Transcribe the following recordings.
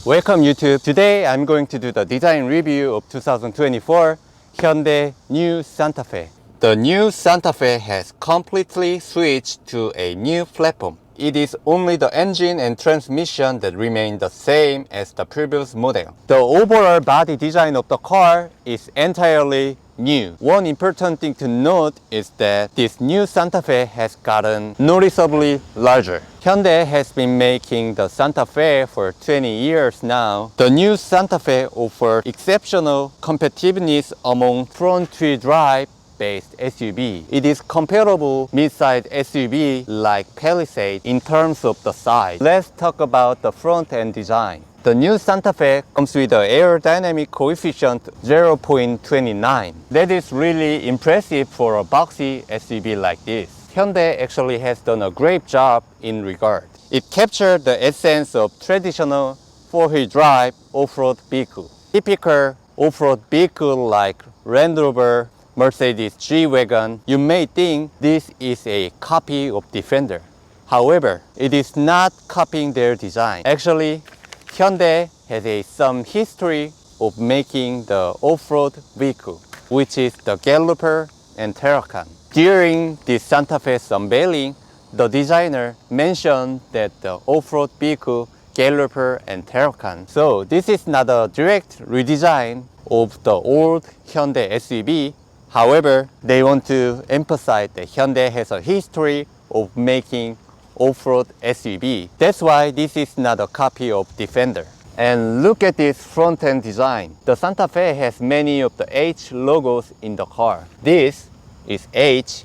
Welcome YouTube. Today I'm going to do the design review of 2024 Hyundai new Santa Fe. The new Santa Fe has completely switched to a new platform. It is only the engine and transmission that remain the same as the previous model. The overall body design of the car is entirely new. One important thing to note is that this new Santa Fe has gotten noticeably larger. Hyundai has been making the Santa Fe for 20 years now. The new Santa Fe offers exceptional competitiveness among front-wheel drive based SUV. It is comparable mid-size SUV like Palisade in terms of the size. Let's talk about the front-end design. The new Santa Fe comes with an aerodynamic coefficient 0.29. That is really impressive for a boxy SUV like this. Hyundai actually has done a great job in regard. It captured the essence of traditional four-wheel drive off-road vehicle. Typical off-road vehicle like Land Rover, Mercedes G-Wagon, you may think this is a copy of Defender. However, it is not copying their design. Actually, Hyundai has some history of making the off-road vehicle, which is the Galloper and Terracan. During the Santa Fe's unveiling, the designer mentioned that the off-road vehicle Galloper and Terracan. So this is not a direct redesign of the old Hyundai SUV. However, they want to emphasize that Hyundai has a history of making off-road SUV. That's why this is not a copy of Defender. And look at this front-end design. The Santa Fe has many of the H logos in the car. This is H,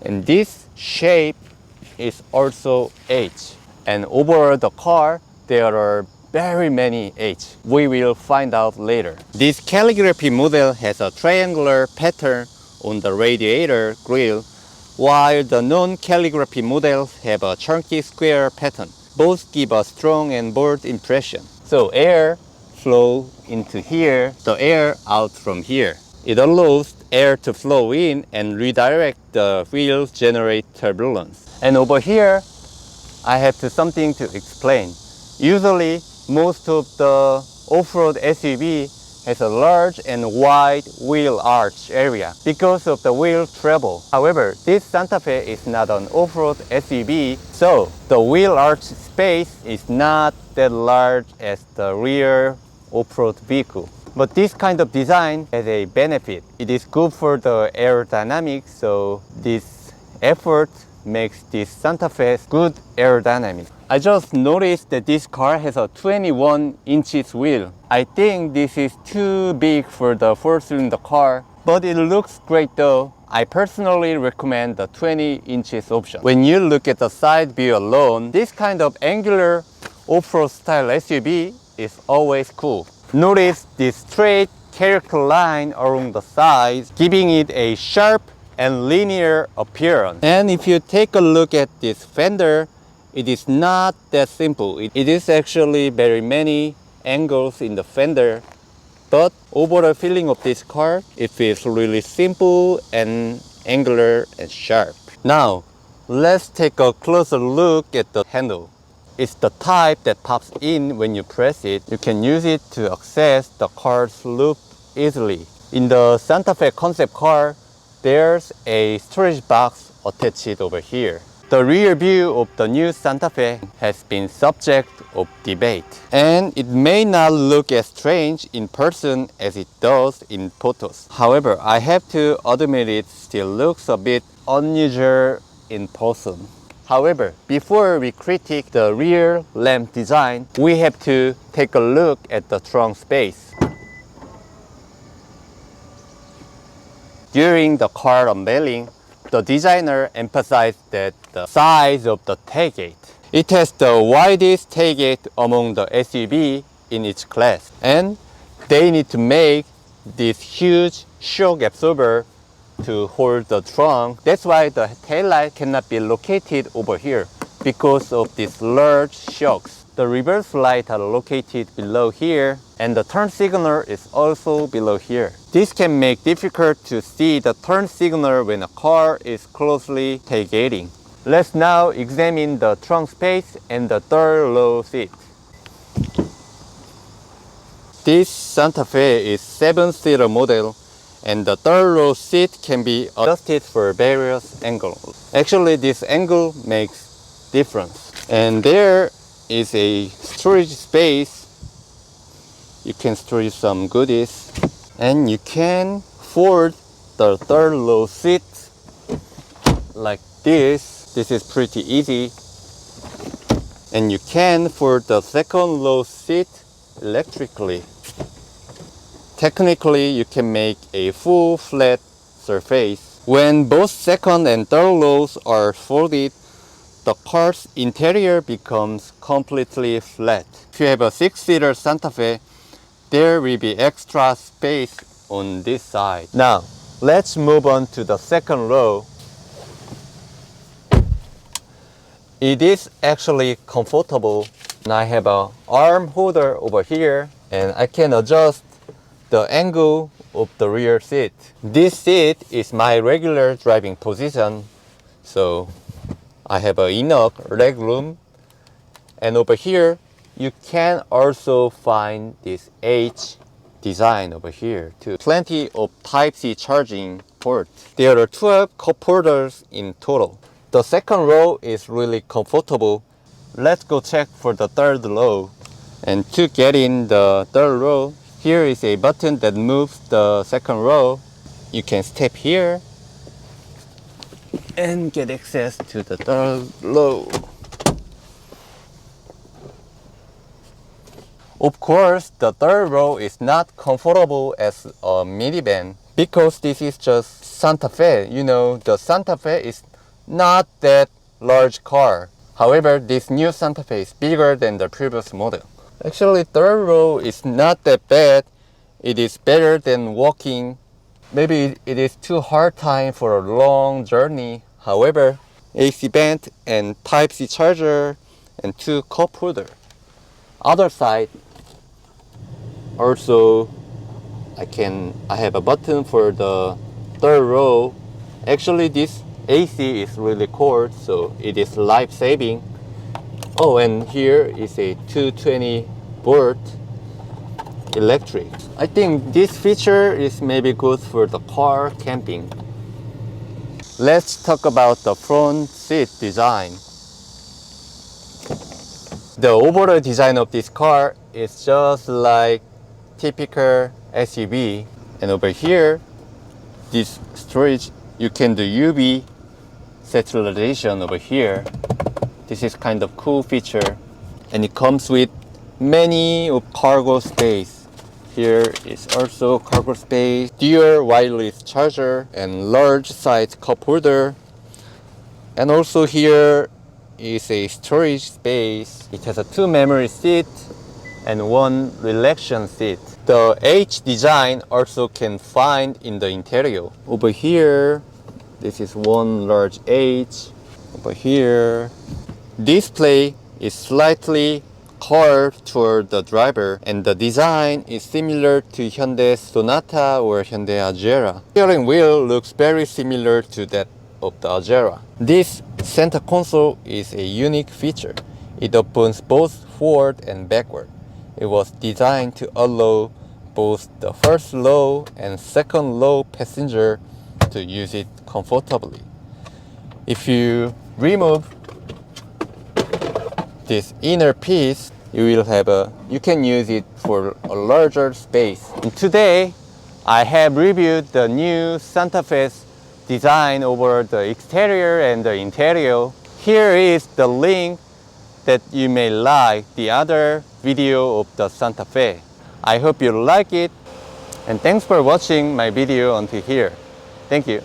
and this shape is also H. And over the car, there are very many H. We will find out later. This calligraphy model has a triangular pattern on the radiator grille, while the non-calligraphy models have a chunky square pattern. Both give a strong and bold impression. So air flow into here, the air out from here. It allows air to flow in and redirect the wheels, generate turbulence. And over here, I have something to explain. Usually, most of the off-road SUV has a large and wide wheel arch area because of the wheel travel. However, this Santa Fe is not an off-road SUV, so the wheel arch space is not that large as the rear off-road vehicle. But this kind of design has a benefit. It is good for the aerodynamics, so this effort makes this Santa Fe good aerodynamics. I just noticed that this car has a 21 inches wheel. I think this is too big for the four-cylinder car, but it looks great though. I personally recommend the 20 inches option. When you look at the side view alone, this kind of angular off-road style SUV is always cool. Notice this straight character line along the sides, giving it a sharp and linear appearance. And if you take a look at this fender, it is not that simple. It is actually very many angles in the fender, but overall feeling of this car, it feels really simple and angular and sharp. Now, let's take a closer look at the handle. It's the type that pops in when you press it. You can use it to access the car's loop easily. In the Santa Fe concept car, there's a storage box attached over here. The rear view of the new Santa Fe has been subject of debate, and it may not look as strange in person as it does in photos. However, I have to admit it still looks a bit unusual in person. However, before we critique the rear lamp design, we have to take a look at the trunk space. During the car unveiling, the designer emphasized that the size of the tailgate. It has the widest tailgate among the SUV in its class, and they need to make this huge shock absorber to hold the trunk. That's why the taillight cannot be located over here because of these large shocks. The reverse lights are located below here, and the turn signal is also below here. This can make it difficult to see the turn signal when a car is closely tailgating. Let's now examine the trunk space and the third row seat. This Santa Fe is 7-seater model, and the third row seat can be adjusted for various angles. Actually, this angle makes difference. And there is a storage space. You can store some goodies, and you can fold the third row seat like this. This is pretty easy. And you can fold the second row seat electrically. Technically, you can make a full flat surface. When both second and third rows are folded, the car's interior becomes completely flat. If you have a 6-seater Santa Fe, there will be extra space on this side. Now, let's move on to the second row. It is actually comfortable. And I have an arm holder over here, and I can adjust the angle of the rear seat. This seat is my regular driving position, so I have enough leg room. And over here, you can also find this H design over here too. Plenty of Type-C charging ports. There are 12 cup holders in total. The second row is really comfortable. Let's go check for the third row. And to get in the third row, here is a button that moves the second row. You can step here and get access to the third row. Of course, the third row is not comfortable as a minivan because this is just Santa Fe. You know, the Santa Fe is not that large car. However, this new Santa Fe is bigger than the previous model. Actually, third row is not that bad. It is better than walking. Maybe it is too hard time for a long journey. However, AC vent and Type-C charger and 2 cup holder. Other side, also I have a button for the third row. Actually, this AC is really cold, so it is life-saving. Oh, and here is a 220 volt electric. I think this feature is maybe good for the car camping. Let's talk about the front seat design. The overall design of this car is just like typical SUV. And over here, this storage, you can do UV saturation over here. This is kind of cool feature, and it comes with many of cargo space. Here is also cargo space, dual wireless charger, and large size cup holder. And also here is a storage space. It has a 2 memory seat and 1 relaxation seat. The H design also can find in the interior. Over here, this is 1 large H. Over here, display is slightly curved toward the driver, and the design is similar to Hyundai Sonata or Hyundai Agera. Steering wheel looks very similar to that of the Agera. This center console is a unique feature. It opens both forward and backward. It was designed to allow both the first row and second row passenger to use it comfortably. If you remove this inner piece, you can use it for a larger space. And today, I have reviewed the new Santa Fe's design over the exterior and the interior. Here is the link that you may like the other video of the Santa Fe. I hope you like it, and thanks for watching my video until here. Thank you.